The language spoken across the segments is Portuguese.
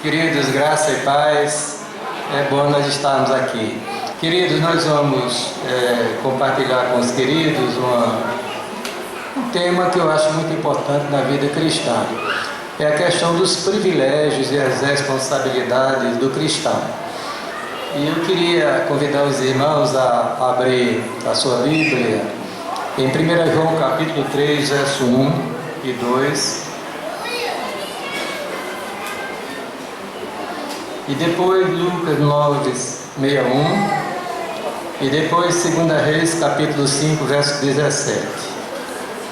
Queridos, graça e paz, é bom nós estarmos aqui. Queridos, nós vamos compartilhar com os queridos um tema que eu acho muito importante na vida cristã. É a questão dos privilégios e as responsabilidades do cristão. E eu queria convidar os irmãos a abrir a sua Bíblia em 1 João capítulo 3, verso 1 e 2. E depois Lucas 9, 61. E depois 2 Reis capítulo 5, verso 17.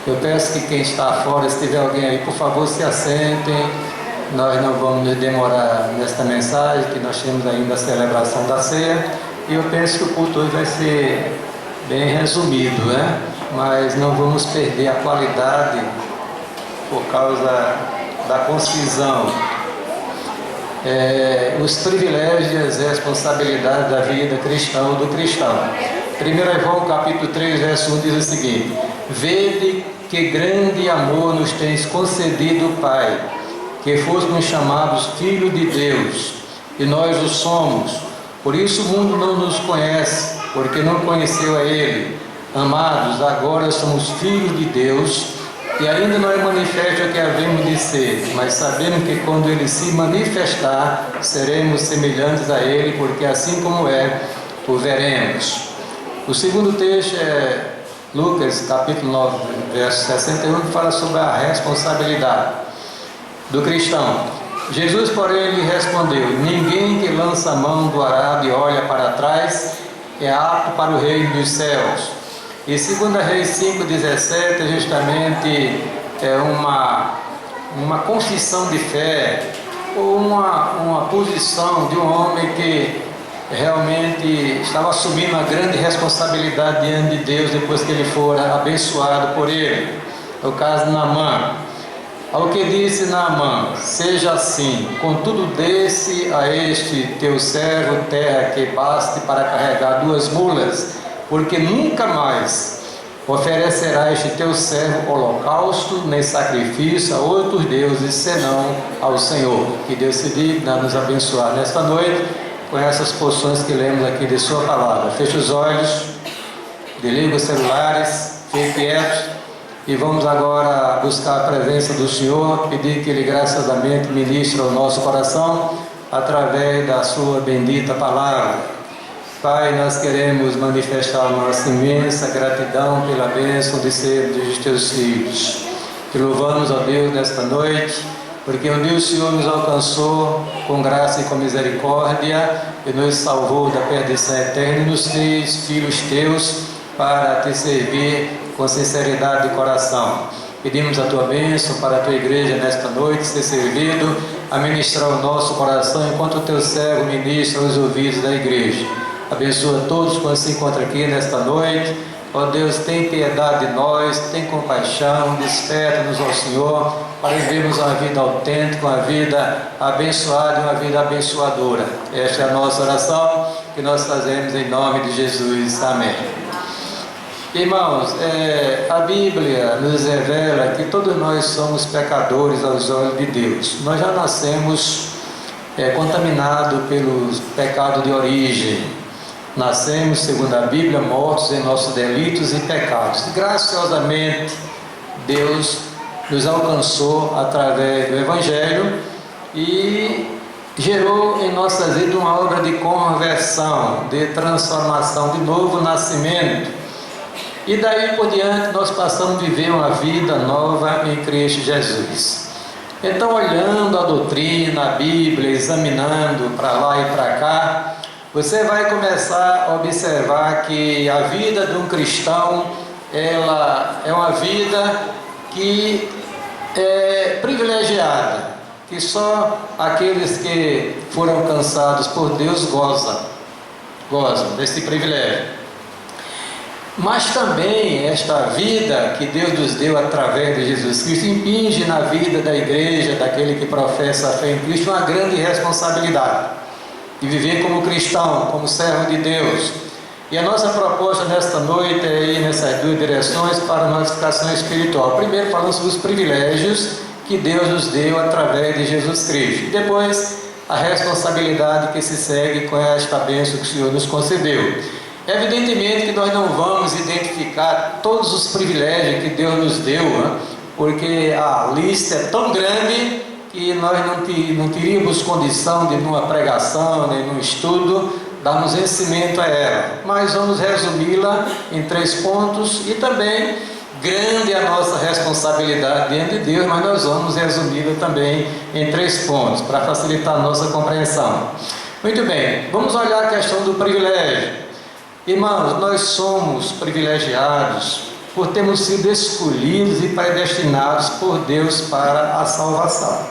Eu peço que quem está fora, se tiver alguém aí, por favor, se assentem. Nós não vamos nos demorar nesta mensagem, que nós temos ainda a celebração da ceia. E eu penso que o culto hoje vai ser bem resumido, né? Mas não vamos perder a qualidade por causa da concisão. Os privilégios e as responsabilidades da vida cristã ou do cristão. 1 João capítulo 3, verso 1 diz o seguinte: Vede que grande amor nos tens concedido, Pai, que fôssemos chamados filhos de Deus, e nós o somos. Por isso o mundo não nos conhece, porque não conheceu a Ele. Amados, agora somos filhos de Deus, e ainda não é manifesto o que havemos de ser, mas sabemos que quando Ele se manifestar, seremos semelhantes a Ele, porque assim como o veremos. O segundo texto é Lucas capítulo 9, verso 61, que fala sobre a responsabilidade do cristão. Jesus, porém, lhe respondeu: Ninguém que lança a mão do arado e olha para trás é apto para o reino dos céus. E 2 Reis 5,17 é justamente uma confissão de fé, ou uma posição de um homem que realmente estava assumindo uma grande responsabilidade diante de Deus depois que ele for abençoado por ele. É o caso de Naamã. Ao que disse Naamã: Seja assim, contudo desse a este teu servo terra que baste para carregar 2 mulas, porque nunca mais oferecerá este teu servo holocausto, nem sacrifício a outros deuses, senão ao Senhor. Que Deus se digna nos abençoar nesta noite com essas porções que lemos aqui de sua palavra. Feche os olhos, desliga os celulares, fique quietos, e vamos agora buscar a presença do Senhor, pedir que Ele graciosamente ministre ao nosso coração através da sua bendita palavra. Pai, nós queremos manifestar nossa imensa gratidão pela bênção de sermos teus filhos. Te louvamos, ó Deus, nesta noite, porque um dia o Senhor nos alcançou com graça e com misericórdia e nos salvou da perdição eterna e nos fez filhos teus para te servir com sinceridade de coração. Pedimos a tua bênção para a tua igreja nesta noite, ser servido a ministrar o nosso coração enquanto o teu servo ministra os ouvidos da igreja. Abençoa todos quando se encontram aqui nesta noite. Ó Deus, tem piedade de nós, tem compaixão, desperta-nos ao Senhor para vivermos uma vida autêntica, uma vida abençoada e uma vida abençoadora. Esta é a nossa oração que nós fazemos em nome de Jesus. Amém. Irmãos, a Bíblia nos revela que todos nós somos pecadores aos olhos de Deus. Nós já nascemos contaminados pelos pecados de origem. Nascemos, segundo a Bíblia, mortos em nossos delitos e pecados. Graciosamente, Deus nos alcançou através do Evangelho e gerou em nossas vidas uma obra de conversão, de transformação, de novo nascimento. E daí por diante nós passamos a viver uma vida nova em Cristo Jesus. Então, olhando a doutrina, a Bíblia, examinando para lá e para cá, você vai começar a observar que a vida de um cristão, ela é uma vida que é privilegiada, que só aqueles que foram alcançados por Deus gozam desse privilégio. Mas também esta vida que Deus nos deu através de Jesus Cristo impinge na vida da igreja, daquele que professa a fé em Cristo, uma grande responsabilidade de viver como cristão, como servo de Deus. E a nossa proposta nesta noite é ir nessas 2 direções para a notificação espiritual. Primeiro, falando sobre os privilégios que Deus nos deu através de Jesus Cristo. E depois, a responsabilidade que se segue com esta bênção que o Senhor nos concedeu. Evidentemente que nós não vamos identificar todos os privilégios que Deus nos deu, né? Porque a lista é tão grande que nós não teríamos condição de, numa pregação, nem num estudo, darmos vencimento a ela. Mas vamos resumi-la em 3 pontos e também grande é a nossa responsabilidade diante de Deus, mas nós vamos resumi-la também em 3 pontos, para facilitar a nossa compreensão. Muito bem, vamos olhar a questão do privilégio. Irmãos, nós somos privilegiados por termos sido escolhidos e predestinados por Deus para a salvação.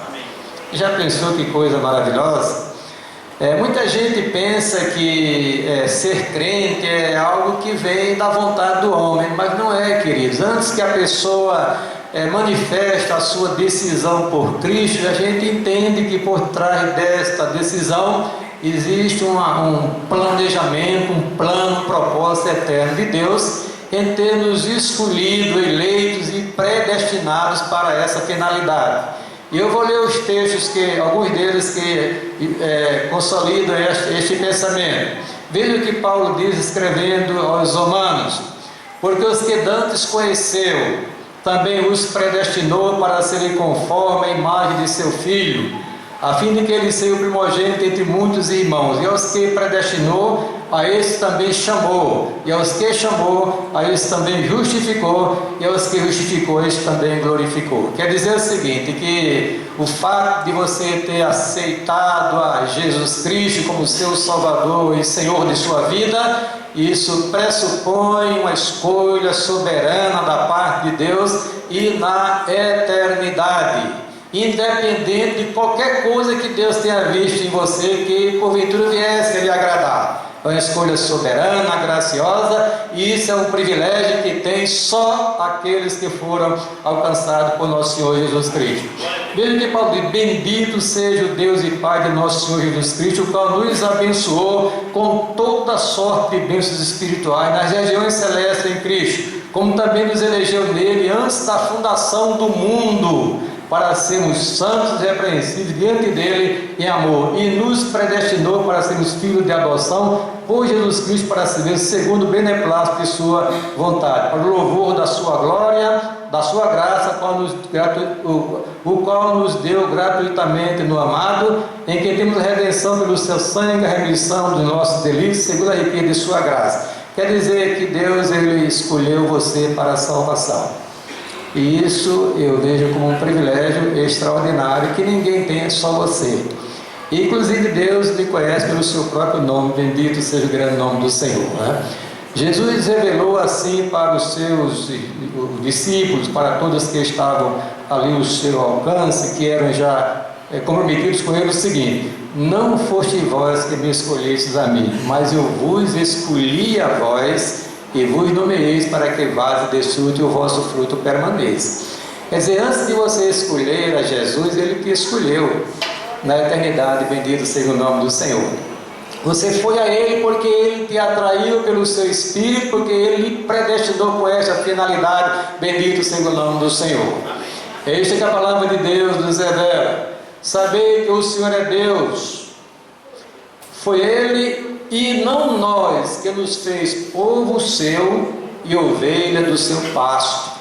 Já pensou que coisa maravilhosa? Muita gente pensa que ser crente é algo que vem da vontade do homem, mas não é, queridos. Antes que a pessoa manifeste a sua decisão por Cristo, a gente entende que por trás desta decisão existe um planejamento, um plano, um propósito eterno de Deus em ter nos escolhido, eleitos e predestinados para essa finalidade. E eu vou ler os textos, alguns deles que consolidam este pensamento. Veja o que Paulo diz escrevendo aos Romanos: porque os que dantes conheceu, também os predestinou para serem conforme a imagem de seu Filho, a fim de que ele seja o primogênito entre muitos irmãos. E aos que predestinou, a esse também chamou, e aos que chamou, a esse também justificou, e aos que justificou, esse também glorificou. Quer dizer o seguinte, que o fato de você ter aceitado a Jesus Cristo como seu Salvador e Senhor de sua vida, isso pressupõe uma escolha soberana da parte de Deus e na eternidade, independente de qualquer coisa que Deus tenha visto em você que porventura viesse a lhe agradar. É uma escolha soberana, graciosa, e isso é um privilégio que tem só aqueles que foram alcançados por nosso Senhor Jesus Cristo. Veja que Paulo diz: bendito seja o Deus e Pai de nosso Senhor Jesus Cristo, o qual nos abençoou com toda sorte de bênçãos espirituais nas regiões celestes em Cristo, como também nos elegeu nele antes da fundação do mundo, para sermos santos e repreensíveis diante dele em amor, e nos predestinou para sermos filhos de adoção por Jesus Cristo, para ser segundo o beneplácito de sua vontade, para o louvor da sua glória, da sua graça, o qual nos deu gratuitamente no amado, em que temos redenção pelo seu sangue, a remissão dos nossos delitos, segundo a riqueza de sua graça. Quer dizer que Deus ele escolheu você para a salvação. E isso eu vejo como um privilégio extraordinário que ninguém tem, só você. Inclusive Deus lhe conhece pelo seu próprio nome, bendito seja o grande nome do Senhor, né? Jesus revelou assim para os seus discípulos, para todos que estavam ali ao seu alcance, que eram já comprometidos com ele, o seguinte: não foste vós que me escolhestes a mim, mas eu vos escolhi a vós e vos nomeeis para que vades de fruto e o vosso fruto permaneça. Quer dizer, antes de você escolher a Jesus, ele te escolheu na eternidade, bendito seja o nome do Senhor. Você foi a ele porque ele te atraiu pelo seu Espírito, porque ele lhe predestinou com essa finalidade, bendito seja o nome do Senhor. É isto que a palavra de Deus nos revela. Saber que o Senhor é Deus, foi ele e não nós que nos fez povo seu e ovelha do seu pasto.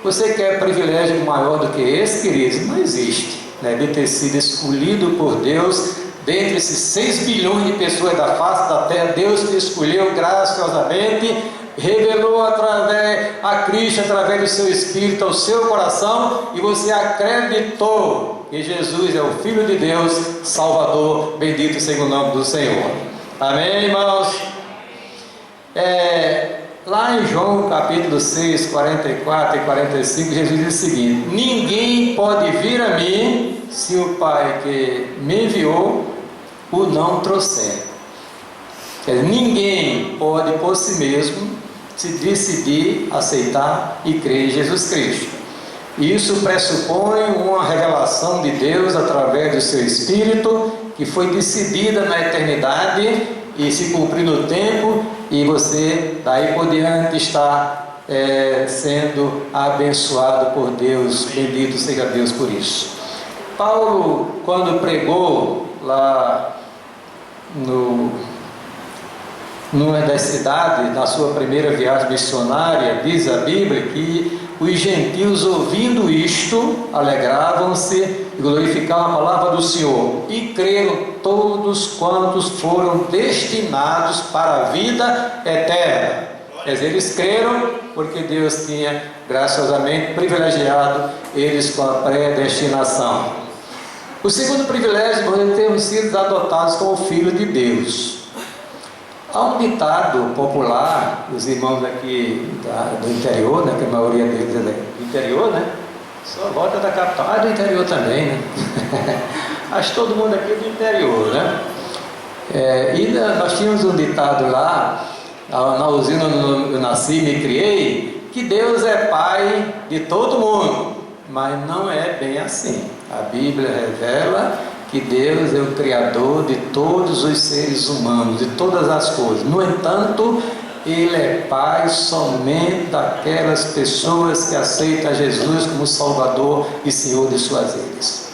Você quer privilégio maior do que esse, queridos? Não existe, né? De ter sido escolhido por Deus dentre esses 6 bilhões de pessoas da face da terra. Deus te escolheu graciosamente, revelou a Cristo através do seu Espírito ao seu coração, e você acreditou que Jesus é o Filho de Deus, Salvador, bendito seja o nome do Senhor. Amém, irmãos? Lá em João capítulo 6, 44 e 45, Jesus diz o seguinte: ninguém pode vir a mim se o Pai que me enviou o não trouxer. Ninguém pode por si mesmo se decidir aceitar e crer em Jesus Cristo. Isso pressupõe uma revelação de Deus através do seu Espírito, que foi decidida na eternidade e se cumpriu no tempo, e você daí por diante está sendo abençoado por Deus. Bendito seja Deus por isso. Paulo, quando pregou lá numa das cidades, na sua primeira viagem missionária, diz a Bíblia que os gentios, ouvindo isto, alegravam-se e glorificavam a palavra do Senhor, e creram todos quantos foram destinados para a vida eterna. Quer dizer, eles creram porque Deus tinha graciosamente privilegiado eles com a predestinação. O segundo privilégio é termos sido adotados como filho de Deus. Há um ditado popular, os irmãos aqui do interior, né, que a maioria deles é do interior, né? Só volta da capital, do interior também, né? Acho que todo mundo aqui é do interior, né? E nós tínhamos um ditado lá, na usina onde eu nasci e me criei, que Deus é pai de todo mundo, mas não é bem assim. A Bíblia revela que Deus é o Criador de todos os seres humanos, de todas as coisas. No entanto, Ele é Pai somente daquelas pessoas que aceitam Jesus como Salvador e Senhor de suas vidas.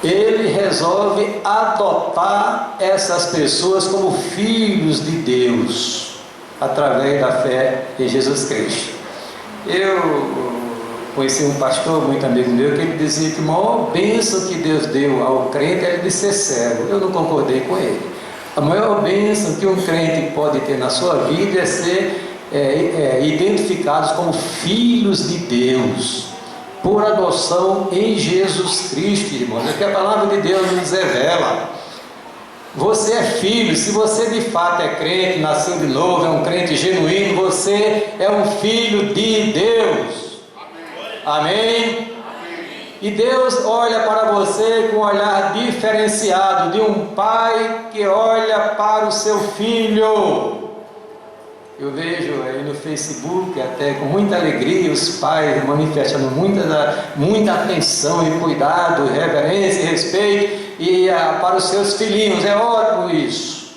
Ele resolve adotar essas pessoas como filhos de Deus, através da fé em Jesus Cristo. Eu conheci um pastor, muito amigo meu, que ele dizia que a maior bênção que Deus deu ao crente era de ser cego. Eu não concordei com ele. A maior bênção que um crente pode ter na sua vida é ser identificados como filhos de Deus, por adoção em Jesus Cristo, irmãos. É que a palavra de Deus nos revela. Você é filho, se você de fato é crente, nasceu de novo, é um crente genuíno, você é um filho de Deus. Amém? E Deus olha para você com um olhar diferenciado de um pai que olha para o seu filho. Eu vejo aí no Facebook, até com muita alegria, os pais manifestando muita atenção e cuidado, reverência e respeito para os seus filhinhos. É ótimo isso.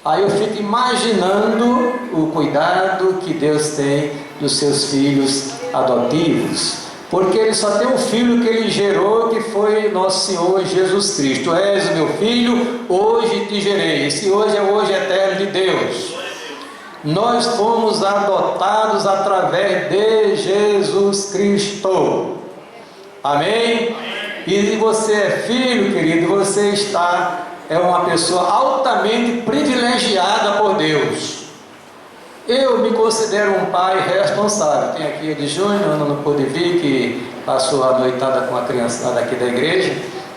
Aí eu fico imaginando o cuidado que Deus tem dos seus filhos adotivos, porque Ele só tem um filho que Ele gerou, que foi nosso Senhor Jesus Cristo. És o meu filho, hoje te gerei. Esse hoje é o hoje eterno de Deus. Nós fomos adotados através de Jesus Cristo. Amém? E se você é filho, querido, você é uma pessoa altamente privilegiada por Deus. Eu me considero um pai responsável. Tem aqui o de Júnior, não pôde vir, que passou a noitada com a criançada aqui da igreja,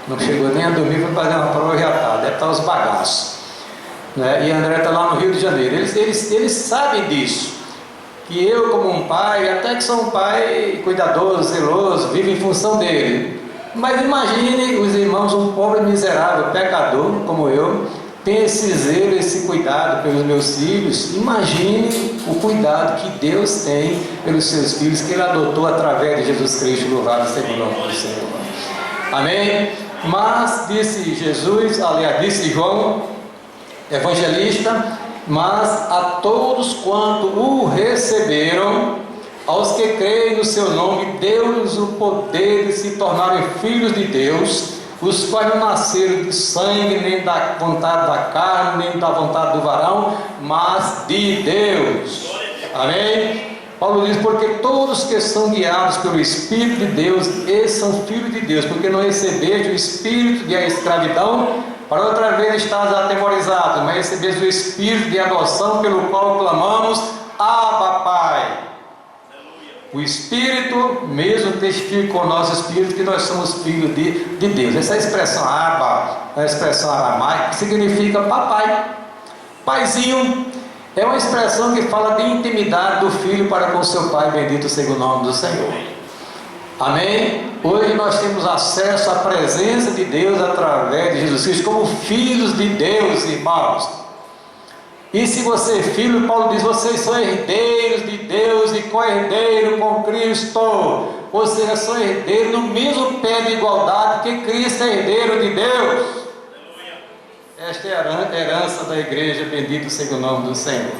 não chegou nem a dormir, foi fazer uma prova e já está, deve estar os bagaços, né? E André está lá no Rio de Janeiro. Eles sabem disso, que eu, como um pai, até que sou um pai cuidadoso, zeloso, vivo em função dele. Mas imagine os irmãos, um pobre miserável, pecador como eu, tem esse zelo, esse cuidado pelos meus filhos. Imagine o cuidado que Deus tem pelos seus filhos, que Ele adotou através de Jesus Cristo, louvado seja o nome do Senhor. Amém? Mas disse Jesus, aliás, disse João, evangelista, mas a todos quanto o receberam, aos que creem no seu nome, deu-lhes o poder de se tornarem filhos de Deus, os quais não nasceram de sangue, nem da vontade da carne, nem da vontade do varão, mas de Deus. Amém? Paulo diz, porque todos que são guiados pelo Espírito de Deus, esses são filhos de Deus, porque não recebeis o espírito de escravidão, para outra vez estás atemorizados, mas recebeis o espírito de adoção, pelo qual clamamos, Abba, Pai. O Espírito mesmo testifica com o nosso Espírito que nós somos filhos de Deus. Essa expressão Abba é uma expressão aramaica que significa papai, paizinho. É uma expressão que fala de intimidade do filho para com seu pai, bendito seja o nome do Senhor. Amém? Hoje nós temos acesso à presença de Deus através de Jesus Cristo como filhos de Deus, irmãos. E se você é filho, Paulo diz, vocês são herdeiros de Deus e co-herdeiro com Cristo. Ou seja, são herdeiros no mesmo pé de igualdade que Cristo é herdeiro de Deus. Esta é a herança da igreja, bendito seja o nome do Senhor.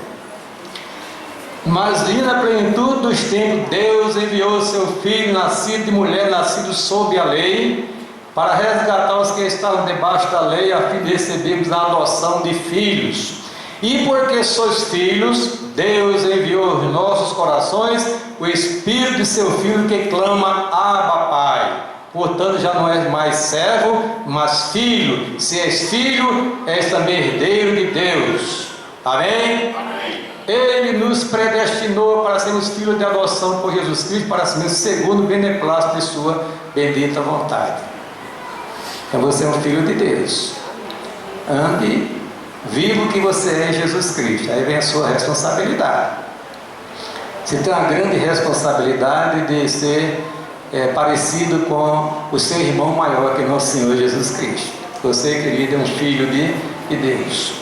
Mas e na plenitude dos tempos, Deus enviou seu Filho, nascido de mulher, nascido sob a lei, para resgatar os que estavam debaixo da lei, a fim de recebermos a adoção de filhos. E porque sois filhos, Deus enviou aos nossos corações o Espírito de seu Filho, que clama: Abba, Pai. Portanto, já não és mais servo, mas filho. Se és filho, és também herdeiro de Deus. Amém? Amém. Ele nos predestinou para sermos filhos de adoção por Jesus Cristo, para sermos segundo o beneplácito de sua bendita vontade. Então você é um filho de Deus. Ande, viva o que você é em Jesus Cristo. Aí vem a sua responsabilidade. Você tem uma grande responsabilidade de ser parecido com o seu irmão maior, que é nosso Senhor Jesus Cristo. Você, querido, é um filho de Deus.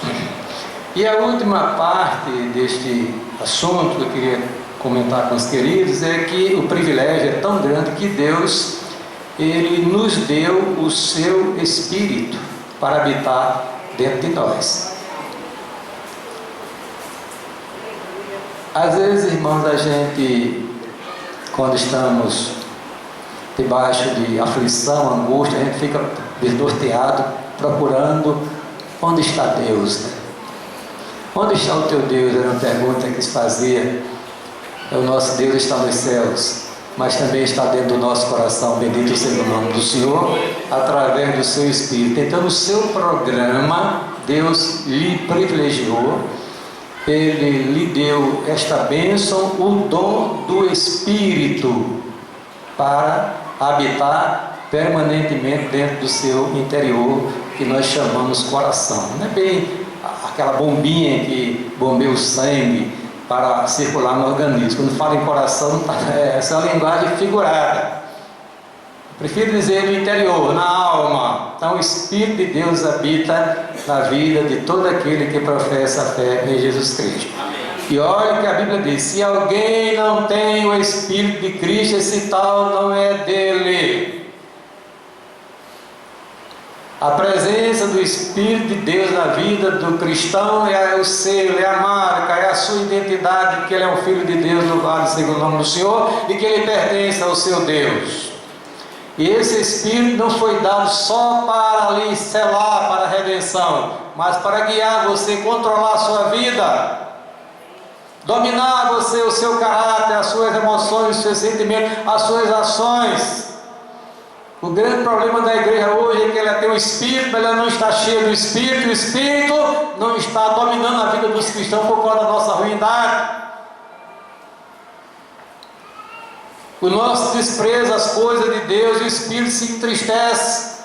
E a última parte deste assunto que eu queria comentar com os queridos é que o privilégio é tão grande que Deus, Ele nos deu o seu Espírito para habitar dentro de nós. Às vezes, irmãos, a gente, quando estamos debaixo de aflição, angústia, a gente fica desnorteado, procurando onde está Deus, né? Onde está o teu Deus? Era uma pergunta que se fazia. O nosso Deus está nos céus, mas também está dentro do nosso coração. Bendito seja o nome do Senhor, através do seu Espírito. Então, no seu programa, Deus lhe privilegiou, Ele lhe deu esta bênção, o dom do Espírito, para habitar permanentemente dentro do seu interior, que nós chamamos coração. Não é bem aquela bombinha que bombeia o sangue para circular no organismo. Quando fala em coração, essa é uma linguagem figurada. Prefiro dizer no interior, na alma. Então o Espírito de Deus habita na vida de todo aquele que professa a fé em Jesus Cristo. E olha que a Bíblia diz: se alguém não tem o Espírito de Cristo, esse tal não é dele. A presença do Espírito de Deus na vida do cristão é o selo, é a marca, é a sua identidade, que ele é um filho de Deus, louvado seja o nome do Senhor, e que ele pertence ao seu Deus. E esse Espírito não foi dado só para lhe selar para a redenção, mas para guiar você, controlar a sua vida, dominar você, o seu caráter, as suas emoções, os seus sentimentos, as suas ações. O grande problema da igreja hoje é que ela tem o Espírito, mas ela não está cheia do Espírito, e o Espírito não está dominando a vida dos cristãos por causa da nossa ruindade. O nosso desprezo às coisas de Deus, o Espírito se entristece,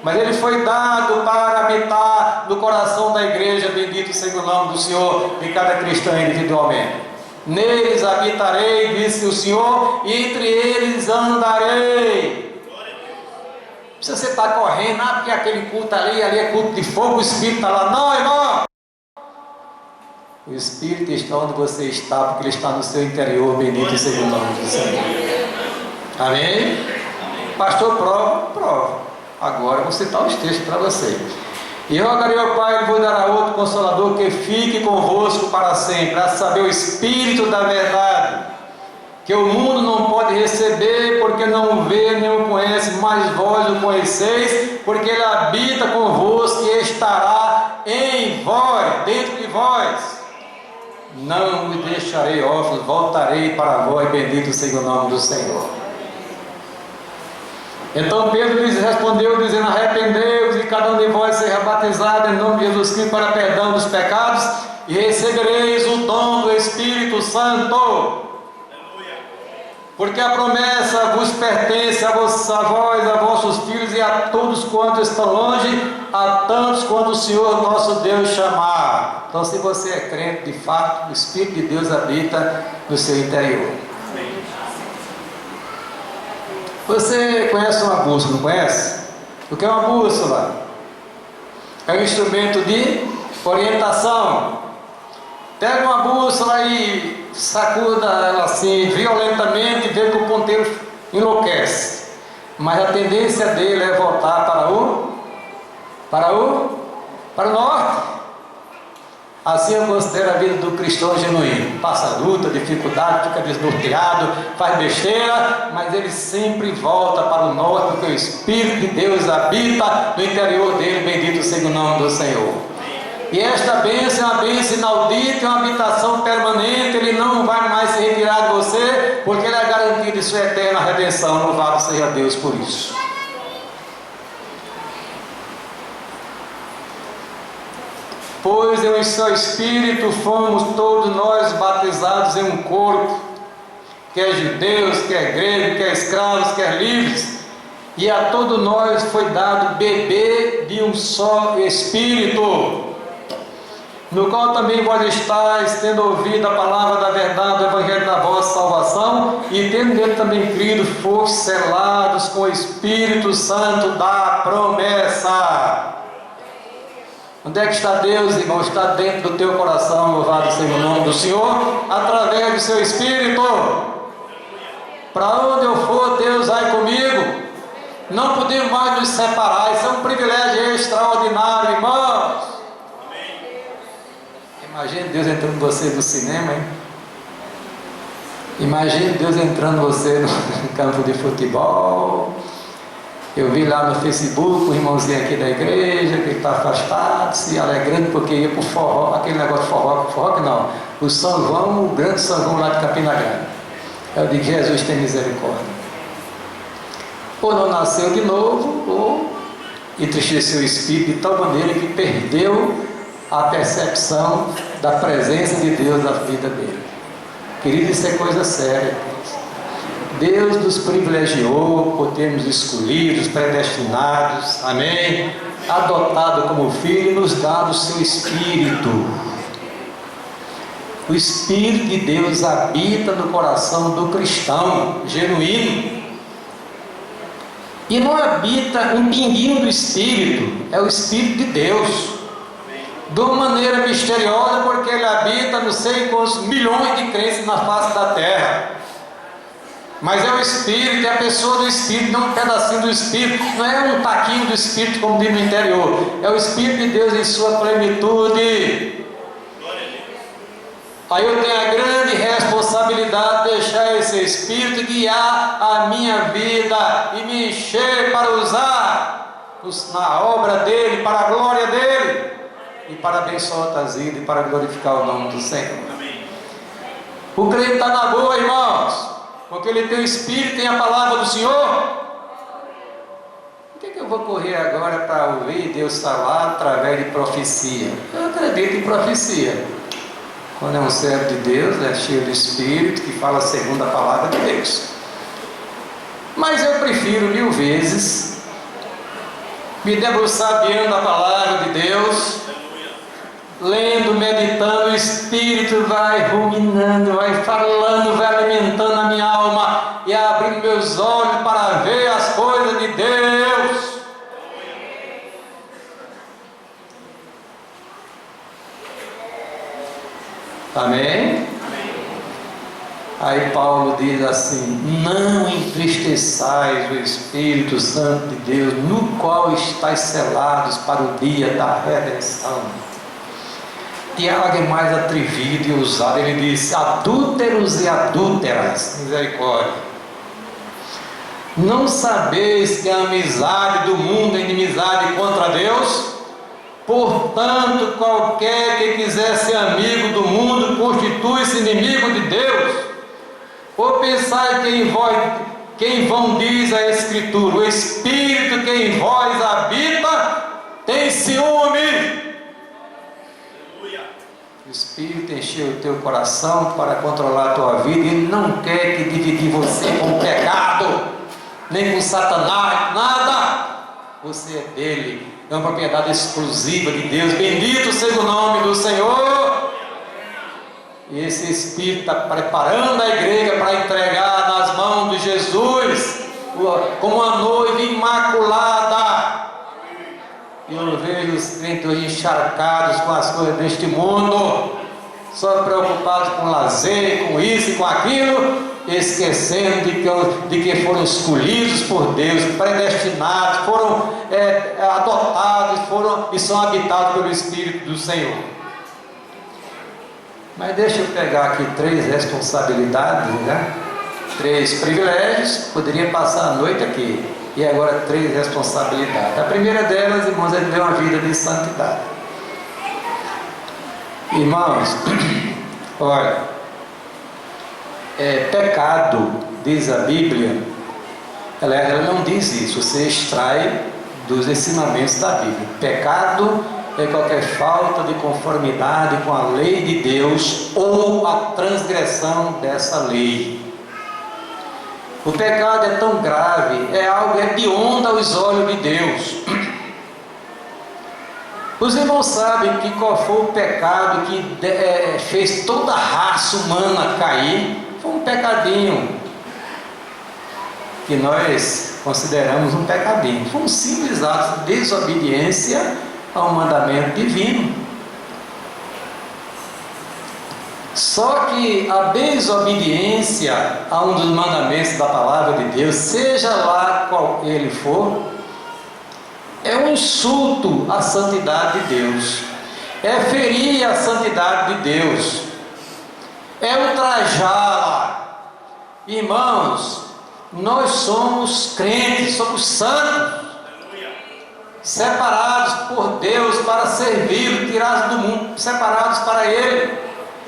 mas ele foi dado para habitar no coração da igreja. Bendito seja o nome do Senhor, de cada cristão individualmente. Neles habitarei, disse o Senhor, e entre eles andarei. Se você está correndo, porque aquele culto ali é culto de fogo, o Espírito está lá. Não, irmão! O Espírito está onde você está, porque ele está no seu interior. Bendito seja o nome do Senhor. Amém? Pastor, prova. Agora eu vou citar os textos para você. E rogarei ao Pai, ele vos dará outro Consolador, que fique convosco para sempre, a saber, o Espírito da verdade, que o mundo não pode receber, porque não o vê nem o conhece, mas vós o conheceis, porque ele habita convosco e estará em vós, dentro de vós. Não me deixarei órfãos, voltarei para vós, bendito seja o nome do Senhor. Então Pedro lhes respondeu, dizendo: arrependei-vos e cada um de vós seja batizado em nome de Jesus Cristo para perdão dos pecados, e recebereis o dom do Espírito Santo. Porque a promessa vos pertence a vós, a vossos filhos e a todos quantos estão longe, a tantos quanto o Senhor nosso Deus chamar. Então, se você é crente, de fato, o Espírito de Deus habita no seu interior. Você conhece uma bússola, não conhece? O que é uma bússola? É um instrumento de orientação. Pega uma bússola e sacuda ela assim violentamente e vê que o ponteiro enlouquece. Mas a tendência dele é voltar para o norte. Assim eu considero a vida do cristão genuíno. Passa luta, dificuldade, fica desnorteado, faz besteira, mas ele sempre volta para o norte, porque o Espírito de Deus habita no interior dele. Bendito seja o nome do Senhor. E esta bênção é uma bênção inaudita, é uma habitação permanente. Ele não vai mais se retirar de você, porque ele é garantido de sua eterna redenção. Louvado seja Deus por isso. Pois em seu Espírito fomos todos nós batizados em um corpo, quer judeus, quer gregos, quer escravos, quer livres, e a todos nós foi dado beber de um só Espírito, no qual também vós estáis, tendo ouvido a palavra da verdade do Evangelho da vossa salvação, e tendo nele também crido, fostes selados com o Espírito Santo da promessa. Onde é que está Deus, irmão? Está dentro do teu coração. Louvado seja o nome do Senhor, através do seu Espírito. Para onde eu for, Deus vai comigo. Não podemos mais nos separar. Isso é um privilégio extraordinário, irmãos. Imagine Deus entrando em você no cinema, hein? Imagine Deus entrando em você no campo de futebol. Eu vi lá no Facebook um irmãozinho aqui da igreja que está afastado, se alegrando porque ia para o forró, aquele negócio de forró que não, o São João, o grande São João lá de Campina Grande. Eu digo, Jesus tem misericórdia. Ou não nasceu de novo, ou entristeceu o espírito de tal maneira que perdeu a percepção da presença de Deus na vida dele. Querido, isso é coisa séria. Deus nos privilegiou por termos escolhidos, predestinados, amém? Adotado como filho e nos dado o seu Espírito. O Espírito de Deus habita no coração do cristão genuíno. E não habita um pinguinho do Espírito, é o Espírito de Deus. De uma maneira misteriosa, porque ele habita não sei quantos milhões de crentes na face da terra. Mas é o Espírito, é a pessoa do Espírito, não um pedacinho do Espírito, não é um taquinho do Espírito como diz no interior, é o Espírito de Deus em sua plenitude. Aí eu tenho a grande responsabilidade de deixar esse Espírito guiar a minha vida e me encher para usar na obra dele, para a glória dele e para abençoar outras vidas e para glorificar o nome do Senhor. O crente está na boa, irmãos, porque ele tem o Espírito, tem a palavra do Senhor. Por que eu vou correr agora para ouvir Deus falar através de profecia? Eu acredito em profecia. Quando é um servo de Deus, é cheio do Espírito, que fala segundo a palavra de Deus. Mas eu prefiro 1000 vezes me debruçar diante da palavra de Deus, lendo, meditando, o Espírito vai ruminando, vai falando, vai alimentando a minha alma e abrindo meus olhos para ver as coisas de Deus. Amém? Aí Paulo diz assim: não entristeçais o Espírito Santo de Deus, no qual estáis selados para o dia da redenção. Tiago é mais atrevido e ousado, ele diz: adúlteros e adúlteras, misericórdia, não sabeis que a amizade do mundo é inimizade contra Deus? Portanto, qualquer que quiser ser amigo do mundo constitui-se inimigo de Deus. Ou pensai que em vão diz a Escritura: o Espírito que em vós habita tem ciúme. O Espírito encheu o teu coração para controlar a tua vida. Ele não quer que dividir você com o pecado, nem com Satanás, nada. Você é dele, é uma propriedade exclusiva de Deus. Bendito seja o nome do Senhor. E esse Espírito está preparando a igreja para entregar nas mãos de Jesus, como uma noiva imaculada. E eu vejo os crentes hoje encharcados com as coisas deste mundo, só preocupados com lazer, com isso e com aquilo, esquecendo de que foram escolhidos por Deus, predestinados, foram adotados, e são habitados pelo Espírito do Senhor. Mas deixa eu pegar aqui 3 responsabilidades, né? 3 privilégios, poderia passar a noite aqui. E agora 3 responsabilidades. A primeira delas, irmãos, é viver uma vida de santidade. Irmãos, olha, pecado, diz a Bíblia, ela não diz isso, você extrai dos ensinamentos da Bíblia. Pecado é qualquer falta de conformidade com a lei de Deus ou a transgressão dessa lei. O pecado é tão grave, é algo hediondo aos olhos de Deus. Os irmãos sabem que qual foi o pecado que fez toda a raça humana cair? Foi um pecadinho que nós consideramos um pecadinho. Foi um simples ato de desobediência ao mandamento divino. Só que a desobediência a um dos mandamentos da palavra de Deus, seja lá qual ele for, é um insulto à santidade de Deus, é ferir a santidade de Deus, é ultrajá-la. Irmãos, nós somos crentes, somos santos, separados por Deus para servir, tirados do mundo, separados para Ele.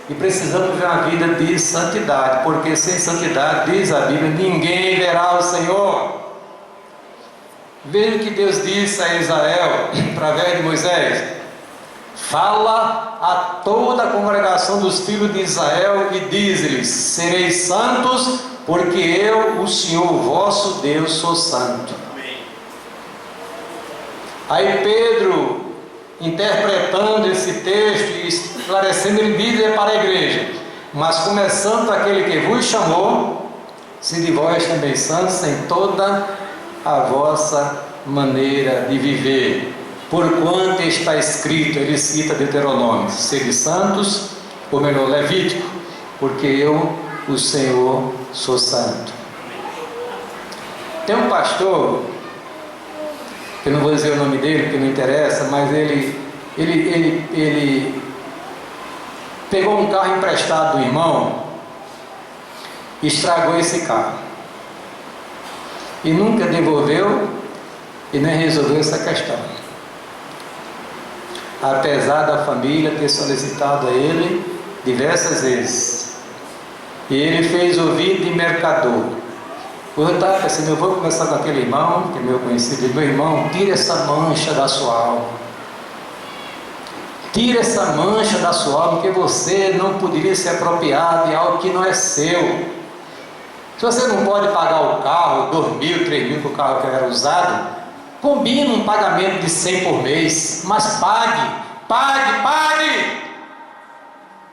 E precisamos viver uma vida de santidade, porque sem santidade, diz a Bíblia, ninguém verá o Senhor. Veja o que Deus disse a Israel, através de Moisés: fala a toda a congregação dos filhos de Israel e diz-lhes: sereis santos, porque eu, o Senhor vosso Deus, sou santo. Aí Pedro, interpretando esse texto e esclarecendo, ele diz para a igreja: mas começando aquele que vos chamou, sede vós também santos em toda a vossa maneira de viver, porquanto está escrito, ele cita Deuteronômio, sede santos, ou melhor, Levítico, porque eu, o Senhor, sou santo. Tem um pastor, que eu não vou dizer o nome dele, porque não interessa, mas ele pegou um carro emprestado do irmão e estragou esse carro. E nunca devolveu e nem resolveu essa questão. Apesar da família ter solicitado a ele diversas vezes. E ele fez ouvido de mercador. Eu estava pensando, eu vou conversar com aquele irmão, que é meu conhecido, meu irmão, tira essa mancha da sua alma. Tira essa mancha da sua alma, porque você não poderia se apropriar de algo que não é seu. Se você não pode pagar o carro, 2.000, 3.000 que o carro que era usado, combine um pagamento de 100 por mês, mas pague!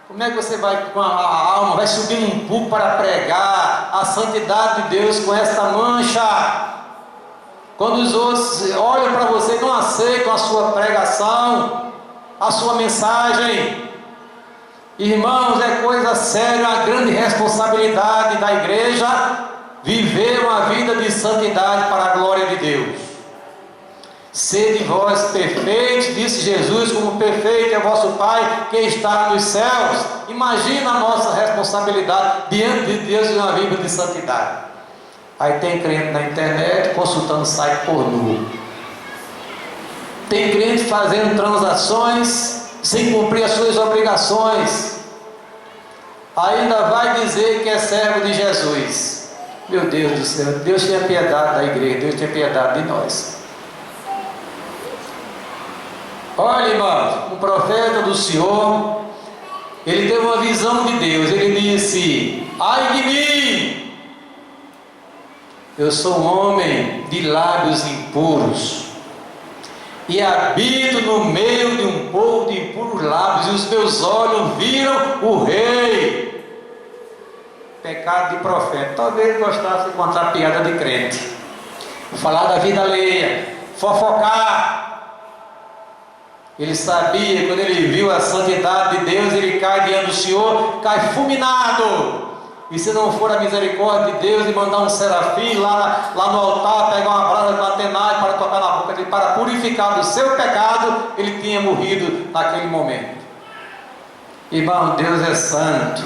Como é que você vai com a alma, vai subir num púlpito para pregar a santidade de Deus com essa mancha? Quando os outros olham para você e não aceitam a sua pregação, a sua mensagem, irmãos, é coisa séria, uma grande responsabilidade da igreja viver uma vida de santidade para a glória de Deus. Sede vós perfeitos, disse Jesus, como perfeito é vosso Pai que está nos céus. Imagina a nossa responsabilidade diante de Deus de uma vida de santidade. Aí tem crente na internet consultando site pornô. Tem crente fazendo transações sem cumprir as suas obrigações. Ainda vai dizer que é servo de Jesus. Meu Deus do céu, Deus tenha piedade da igreja, Deus tenha piedade de nós. Olha, irmãos, um profeta do Senhor, ele teve uma visão de Deus. Ele disse: ai de mim, eu sou um homem de lábios impuros e habito no meio de um povo de impuros lábios, e os meus olhos viram o rei. Pecado de profeta. Talvez gostasse de contar piada de crente, falar da vida alheia, fofocar. Ele sabia, quando ele viu a santidade de Deus, ele cai diante do Senhor, cai fulminado. E se não for a misericórdia de Deus e mandar um serafim lá no altar, pegar uma brasa de batenagem para tocar na boca dele, para purificar do seu pecado, ele tinha morrido naquele momento. Irmão, Deus é santo.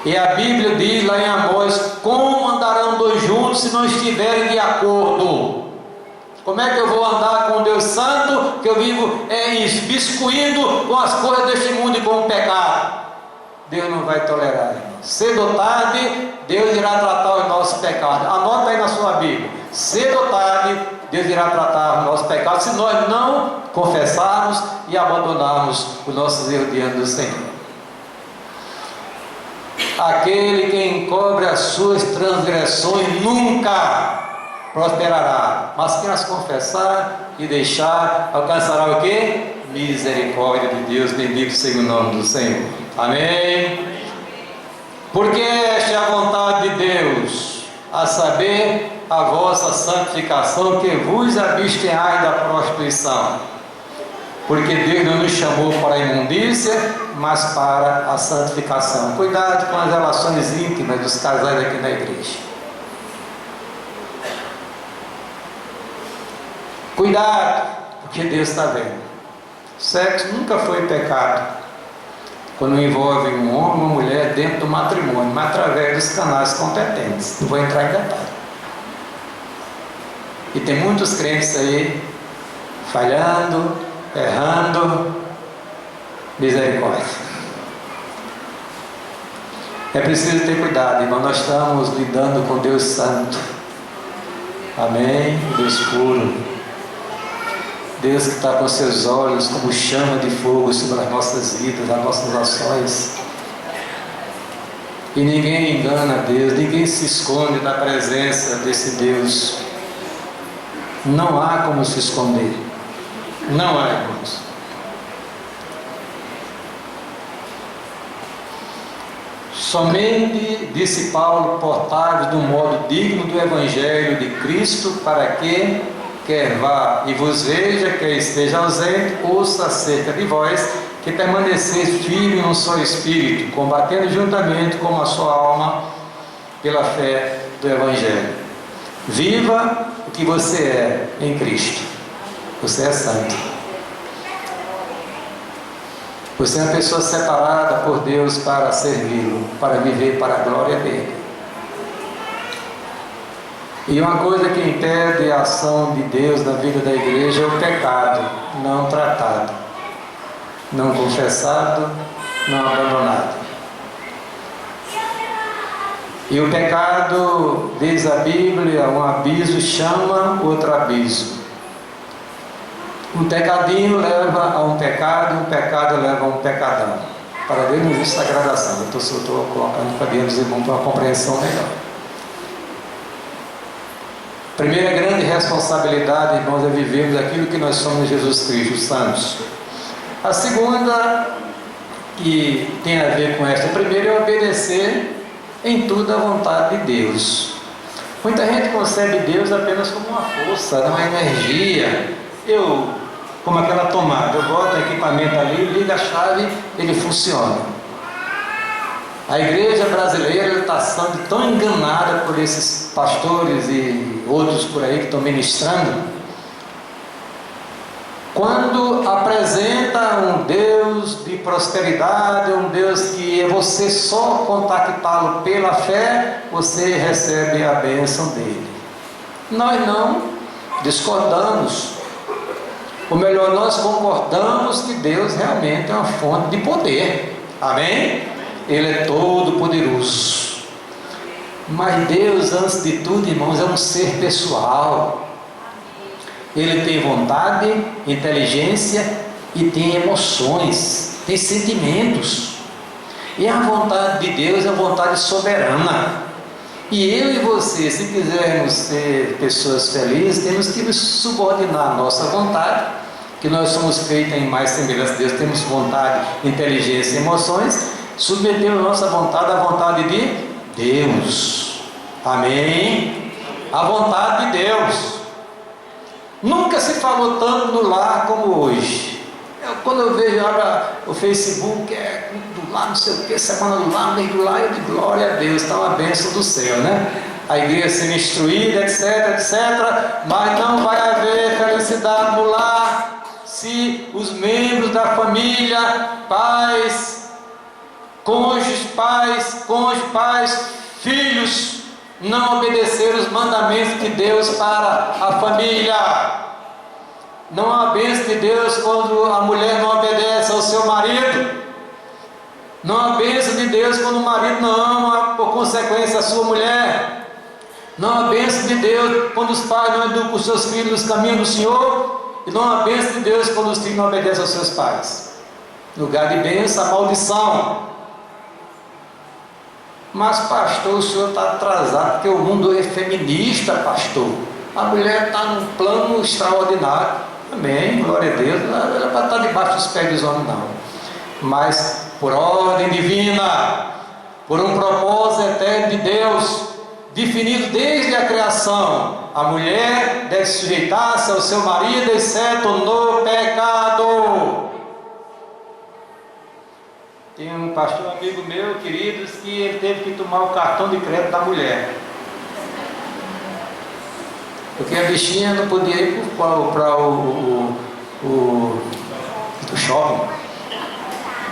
E a Bíblia diz lá em Amós: como andarão dois juntos se não estiverem de acordo? Como é que eu vou andar com Deus santo, que eu vivo biscuindo com as coisas deste mundo e com o pecado? Deus não vai tolerar, irmão. Cedo ou tarde, Deus irá tratar os nossos pecados. Anota aí na sua Bíblia: cedo ou tarde, Deus irá tratar os nossos pecados, se nós não confessarmos e abandonarmos os nossos erros diante do Senhor. Aquele que encobre as suas transgressões nunca prosperará, mas quem as confessar e deixar, alcançará o quê? Misericórdia de Deus. Bendito seja o nome do Senhor. Amém. Porque esta é a vontade de Deus, a saber, a vossa santificação, que vos abstenhais da prostituição. Porque Deus não nos chamou para a imundícia, mas para a santificação. Cuidado com as relações íntimas dos casais aqui na igreja. Cuidado, porque Deus está vendo. Sexo nunca foi pecado quando envolve um homem ou uma mulher dentro do matrimônio, mas através dos canais competentes. Não vou entrar em detalhe. E tem muitos crentes aí falhando, errando. Misericórdia. É preciso ter cuidado, irmão. Nós estamos lidando com Deus Santo. Amém? Deus puro. Deus que está com seus olhos como chama de fogo sobre as nossas vidas, as nossas ações. E ninguém engana Deus, ninguém se esconde da presença desse Deus. Não há como se esconder. Não há, irmãos. Somente, disse Paulo, portai-vos do modo digno do Evangelho de Cristo, para que quer vá e vos veja, quer esteja ausente, ouça acerca de vós, que permaneceis firme num só Espírito, combatendo juntamente com a sua alma pela fé do Evangelho. Viva o que você é em Cristo. Você é santo. Você é uma pessoa separada por Deus para servi-lo, para viver para a glória dele. E uma coisa que impede a ação de Deus na vida da igreja é o pecado não tratado, não confessado, não abandonado. E o pecado, diz a Bíblia, um abismo chama outro abismo. Um pecadinho leva a um pecado leva a um pecadão. Para Deus não existe essa gradação. Eu estou colocando para Deus, irmão, para uma compreensão melhor. Primeira grande responsabilidade, irmãos, é vivermos aquilo que nós somos em Jesus Cristo, os santos. A segunda, que tem a ver com esta primeira, é obedecer em tudo à vontade de Deus. Muita gente concebe Deus apenas como uma força, uma energia. Como aquela tomada, eu boto o equipamento ali, ligo a chave, ele funciona. A igreja brasileira está sendo tão enganada por esses pastores e outros por aí que estão ministrando, quando apresenta um Deus de prosperidade, um Deus que é você só contactá-lo pela fé, você recebe a bênção dele. Nós não discordamos. Ou melhor, nós concordamos que Deus realmente é uma fonte de poder. Amém? Ele é todo poderoso. Mas Deus, antes de tudo, irmãos, é um ser pessoal. Ele tem vontade, inteligência e tem emoções, tem sentimentos. E a vontade de Deus é a vontade soberana. E eu e você, se quisermos ser pessoas felizes, temos que nos subordinar à nossa vontade, que nós somos feitos em mais semelhança de Deus, temos vontade, inteligência e emoções. Submetemos nossa vontade à vontade de Deus. Amém? A vontade de Deus. Nunca se falou tanto no lar como hoje. Quando eu vejo o Facebook, do lar, não sei o que, semana do lar, mês do lar, eu digo, glória a Deus, está uma bênção do céu, né? A igreja sendo instruída, etc, etc, mas não vai haver felicidade no lar se os membros da família, pais, cônjuges, filhos, não obedeceram os mandamentos de Deus para a família. Não há bênção de Deus quando a mulher não obedece ao seu marido. Não há bênção de Deus quando o marido não ama, por consequência, a sua mulher. Não há bênção de Deus quando os pais não educam os seus filhos nos caminhos do Senhor. E não há bênção de Deus quando os filhos não obedecem aos seus pais. Lugar de bênção, a maldição. Mas pastor, o senhor está atrasado, porque o mundo é feminista, pastor. A mulher está num plano extraordinário. Amém, glória a Deus. Ela vai estar debaixo dos pés dos homens, não. Mas por ordem divina, por um propósito eterno de Deus, definido desde a criação, a mulher deve sujeitar-se ao seu marido, exceto no pecado. Tem um pastor amigo meu, queridos, que ele teve que tomar o cartão de crédito da mulher, porque a bichinha não podia ir para o shopping,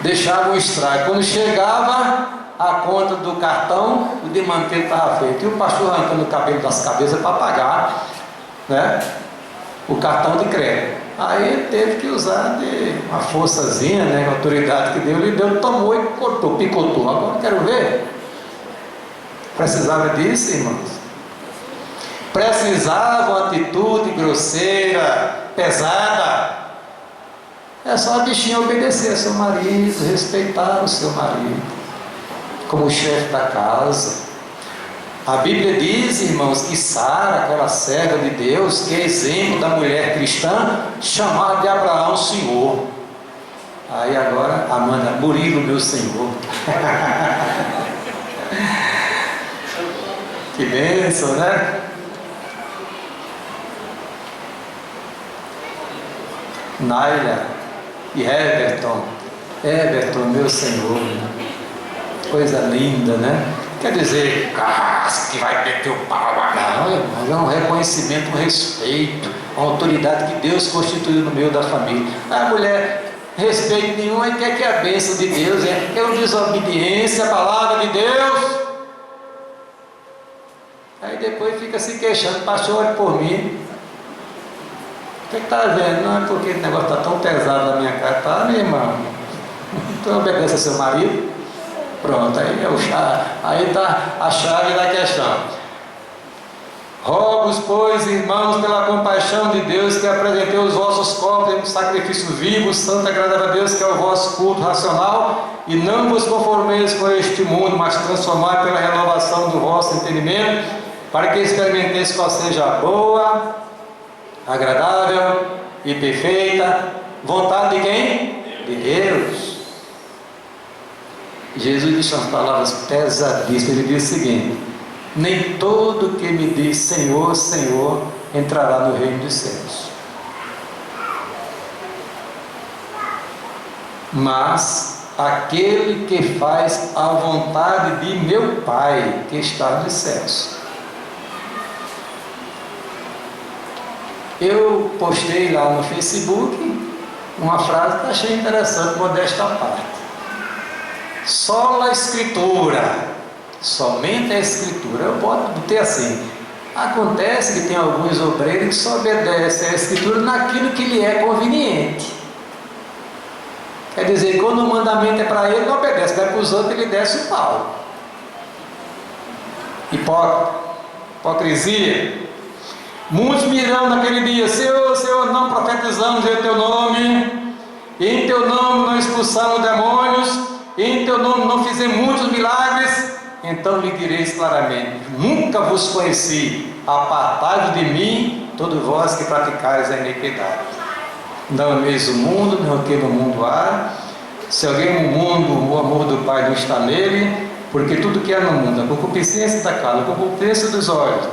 deixava o estrago. Quando chegava a conta do cartão, o desmantelo estava feito, e o pastor arrancando o cabelo das cabeças para pagar, né, o cartão de crédito. Aí ele teve que usar de uma forçazinha, né, a autoridade que deu, ele deu, tomou e cortou, picotou. Agora quero ver. Precisava disso, irmãos? Precisava uma atitude grosseira, pesada. É só a bichinha obedecer ao seu marido, respeitar o seu marido como chefe da casa. A Bíblia diz, irmãos, que Sara, aquela serva de Deus, que é exemplo da mulher cristã, chamava de Abraão Senhor. Aí agora, Amanda, Murilo, meu Senhor. Que bênção, né? Naila e Everton, meu Senhor. Coisa linda, né? Quer dizer, que vai meter o pau. Não, mas é um reconhecimento, um respeito, uma autoridade que Deus constituiu no meio da família. A mulher, respeito nenhum, e quer que a bênção de Deus é uma desobediência à palavra de Deus. Aí depois fica se queixando, pastor, ore por mim. O que está vendo? Não é porque o negócio está tão pesado na minha cara. Tá, minha irmã? Então obedece a seu marido. Pronto, aí está a chave da questão. Rogo-vos, pois, irmãos, pela compaixão de Deus, que apresentei os vossos corpos em um sacrifício vivo, santo, agradável a Deus, que é o vosso culto racional, e não vos conformeis com este mundo, mas transformai pela renovação do vosso entendimento, para que experimenteis qual seja a boa, agradável e perfeita vontade de quem? De Deus. Jesus disse umas palavras pesadíssimas. Ele disse o seguinte: nem todo que me diz Senhor, Senhor entrará no reino dos céus, mas aquele que faz a vontade de meu Pai que está nos céus. Eu postei lá no Facebook uma frase que achei interessante, modesta parte. Sola a Escritura, somente a Escritura. Eu botei assim: acontece que tem alguns obreiros que só obedecem a Escritura naquilo que lhe é conveniente. Quer dizer, quando o mandamento é para ele, não obedece, vai para os outros, ele desce o pau. Hipocrisia. Muitos me dirão naquele dia: Senhor, Senhor, não profetizamos em teu nome, em teu nome não expulsamos demônios, em teu nome não fizemos muitos milagres. Então lhe direis claramente: nunca vos conheci, apartai-vos de mim, todos vós que praticais a iniquidade. Não ameis o mundo, nem o que no mundo há. Se alguém no mundo, o amor do Pai não está nele, porque tudo que há no mundo, a concupiscência da carne, a concupiscência dos olhos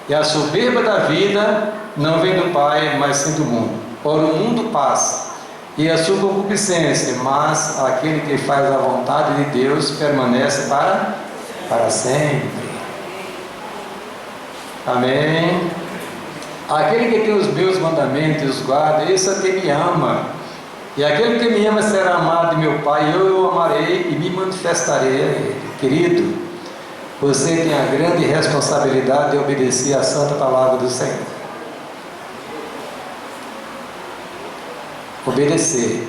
e a soberba da vida, não vem do Pai, mas sim do mundo. Ora, o mundo passa e a sua concupiscência, mas aquele que faz a vontade de Deus permanece para sempre. Amém. Aquele que tem os meus mandamentos e os guarda, esse é quem me ama. E aquele que me ama será amado de meu Pai, eu o amarei e me manifestarei a ele. Querido, você tem a grande responsabilidade de obedecer à santa palavra do Senhor. Obedecer.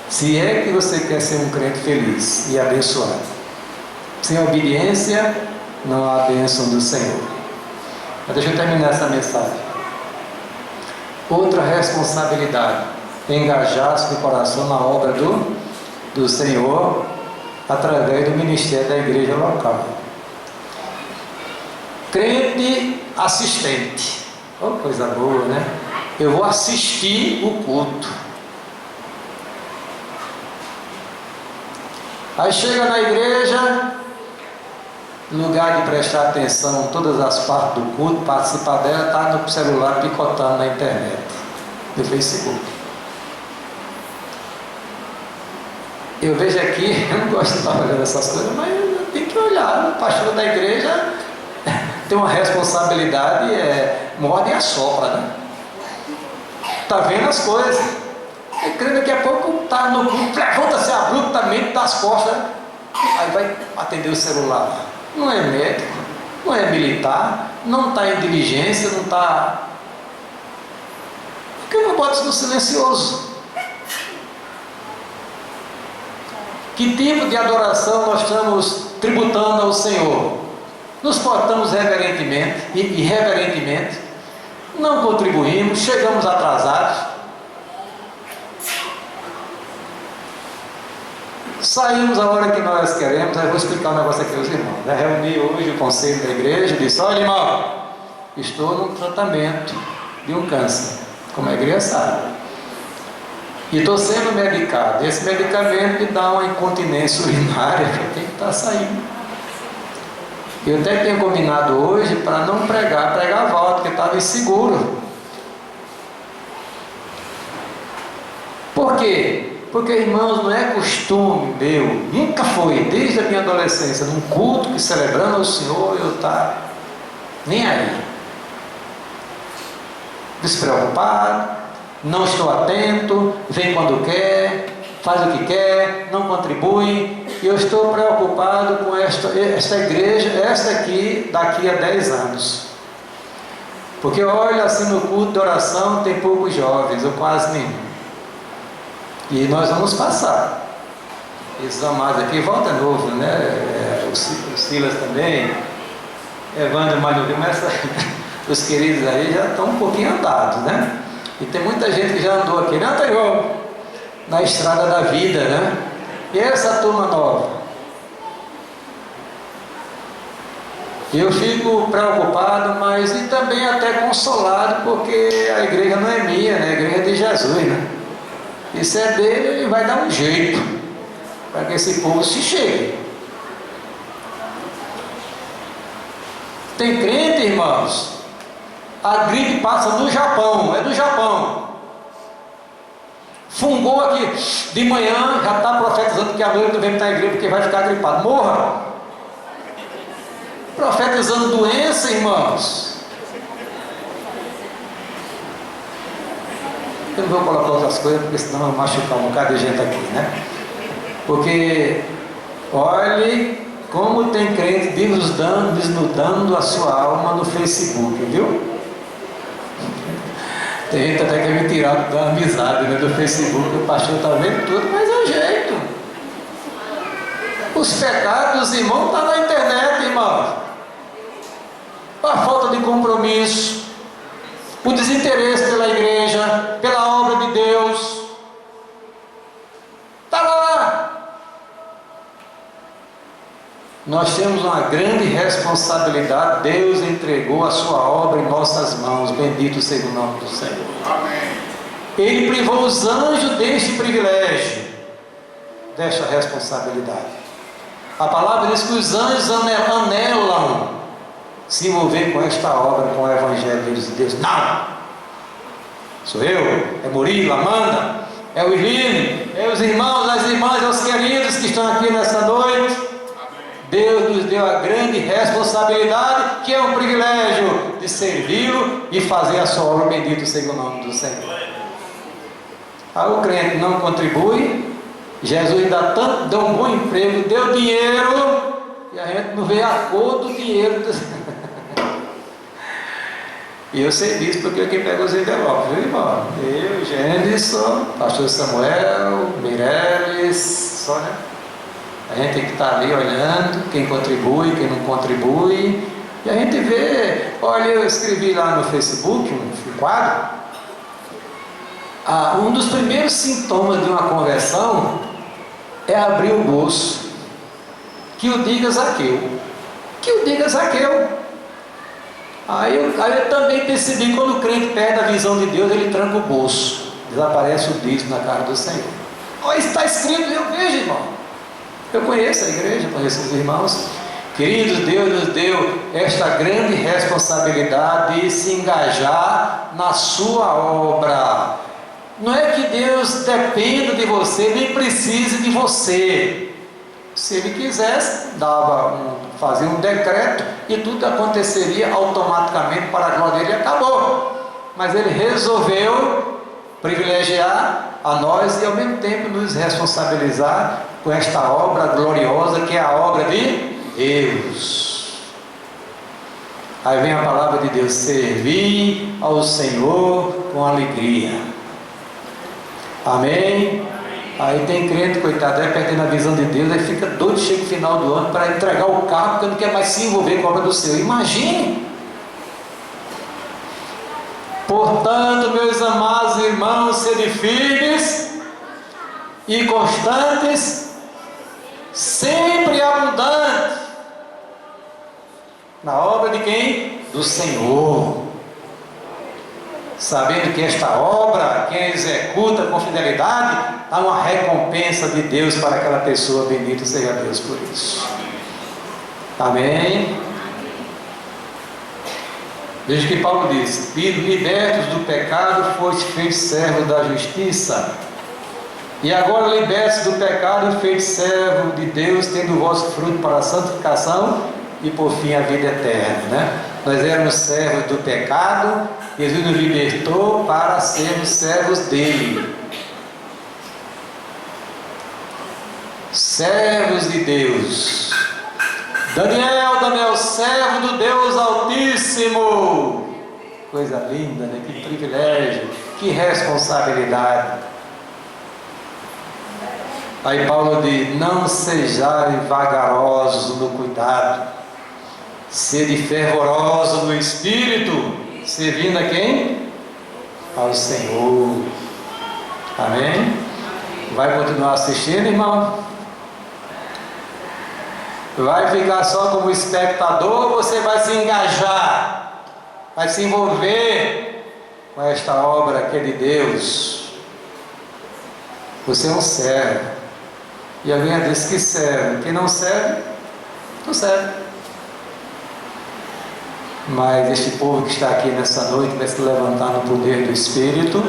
Se é que você quer ser um crente feliz e abençoado. Sem obediência, não há bênção do Senhor. Mas deixa eu terminar essa mensagem. Outra responsabilidade: engajar-se no coração na obra do Senhor através do ministério da igreja local. Crente assistente. Oh, coisa boa, né? Eu vou assistir o culto. Aí chega na igreja, no lugar de prestar atenção em todas as partes do culto, participar dela, está no celular picotando na internet, no Facebook. Eu vejo aqui, eu não gosto de estar olhando essas coisas, mas eu tenho que olhar. O pastor da igreja tem uma responsabilidade, morde e assopra, né? Está vendo as coisas. Eu creio que daqui a pouco está no culto, levanta-se abruptamente das costas, aí vai atender o celular. Não é médico, não é militar, não está em diligência, não está. Por que eu não boto isso no silencioso? Que tipo de adoração nós estamos tributando ao Senhor? Nos portamos reverentemente e irreverentemente, não contribuímos, chegamos atrasados, saímos a hora que nós queremos. Eu vou explicar um negócio aqui aos irmãos. Eu reuni hoje o conselho da igreja e disse: olha, irmão, estou num tratamento de um câncer, como a igreja sabe, e estou sendo medicado. Esse medicamento me dá uma incontinência urinária, eu tenho que estar saindo. Eu até tenho combinado hoje para não pregar a volta, porque estava inseguro. Por quê? Porque, irmãos, não é costume meu, nunca foi, desde a minha adolescência, num culto que celebrando ao Senhor, eu estar nem aí, despreocupado, não estou atento, vem quando quer, faz o que quer, não contribui. Eu estou preocupado com esta igreja, esta aqui, daqui a 10 anos. Porque olha assim, no culto de oração tem poucos jovens, ou quase nenhum. E nós vamos passar. Esses amados aqui, volta novo, né? O Silas também, Evandro mais novo, mas os queridos aí já estão um pouquinho andados, né? E tem muita gente que já andou aqui, né, anterior, na estrada da vida, né? E essa turma nova? Eu fico preocupado, mas e também até consolado, porque a igreja não é minha, né? A igreja é de Jesus, né? Isso é dele, ele vai dar um jeito para que esse povo se chegue. Tem crente, irmãos, a gripe passa no Japão, é do Japão. Fungou aqui, de manhã já está profetizando que a noite não vem para a igreja porque vai ficar gripado. Morra! Profetizando doença, irmãos. Eu não vou colocar outras coisas, porque senão eu vou machucar um bocado de gente aqui, né? Porque, olhe como tem crente desnudando a sua alma no Facebook, viu? Tem gente até que me tirar da amizade, né, do Facebook, o pastor está vendo tudo, mas é jeito. Os pecados dos irmãos estão na internet, irmão. A falta de compromisso, o desinteresse pela igreja, pela obra de Deus, está lá. Nós temos uma grande responsabilidade. Deus entregou a sua obra em nossas mãos. Bendito seja o nome do Senhor. Amém. Ele privou os anjos deste privilégio, desta responsabilidade. A palavra diz que os anjos anelam se envolver com esta obra, com o Evangelho de Deus. Não! Sou eu, é Murilo, Amanda, é o Irino, é os irmãos, as irmãs, é os queridos que estão aqui nessa noite. Deus nos deu a grande responsabilidade, que é um privilégio, de servi-lo e fazer a sua obra. Bendito seja o nome do Senhor. Aí o crente não contribui, Jesus dá um bom emprego, deu dinheiro, e a gente não vê a cor do dinheiro. E eu sei disso porque quem pega os envelopes, viu, irmão? Eu, Gênesis, pastor Samuel, Mireles, só, né? A gente tem que estar ali olhando quem contribui, quem não contribui, e a gente vê. Olha, eu escrevi lá no Facebook um quadro. Um dos primeiros sintomas de uma conversão é abrir o bolso. Que o diga Zaqueu. Que o diga Zaqueu. Aí eu também percebi, quando o crente perde a visão de Deus, ele tranca o bolso. Desaparece o dízimo na cara do Senhor. Olha, está escrito, eu vejo, irmão. Eu conheço a igreja, conheço os irmãos. Queridos, Deus nos deu esta grande responsabilidade de se engajar na sua obra. Não é que Deus dependa de você, nem precise de você. Se Ele quisesse, fazia um decreto e tudo aconteceria automaticamente para a glória dele e acabou. Mas Ele resolveu privilegiar a nós e ao mesmo tempo nos responsabilizar com esta obra gloriosa que é a obra de Deus. Aí vem a palavra de Deus: servir ao Senhor com alegria. Amém? Aí tem crente, coitado, vai perdendo a visão de Deus, aí fica doido, chega no final do ano para entregar o carro, porque não quer mais se envolver com a obra do Senhor. Imagine! Portanto, meus amados irmãos, sede firmes e constantes, sempre abundantes, na obra de quem? Do Senhor. Sabendo que esta obra, quem executa com fidelidade, há uma recompensa de Deus para aquela pessoa. Bendito seja Deus por isso. Amém? Veja que Paulo diz: libertos do pecado, foste feitos servos da justiça. E agora libertos do pecado, feitos servos de Deus, tendo o vosso fruto para a santificação e por fim a vida eterna, né? Nós éramos servos do pecado, Jesus nos libertou para sermos servos dele. Servos de Deus. Daniel, servo do Deus Altíssimo. Coisa linda, né? Que privilégio, que responsabilidade. Aí Paulo diz: não sejais vagarosos no cuidado, sede fervorosos no espírito, servindo a quem? Ao Senhor. Amém? Vai continuar assistindo, irmão? Vai ficar só como espectador ou você vai se engajar? Vai se envolver com esta obra que é de Deus? Você é um servo. E alguém disse que serve. Quem não serve, não serve. Mas este povo que está aqui nessa noite vai se levantar no poder do Espírito,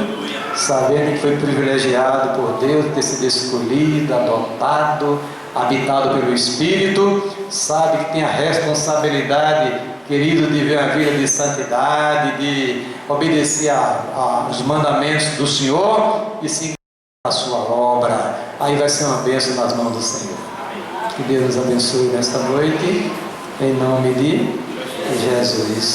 sabendo que foi privilegiado por Deus, ter sido escolhido, adotado, habitado pelo Espírito, sabe que tem a responsabilidade, querido, de viver a vida de santidade, de obedecer aos mandamentos do Senhor e se engajar na sua obra. Aí vai ser uma bênção nas mãos do Senhor. Que Deus nos abençoe nesta noite, em nome de Jesus.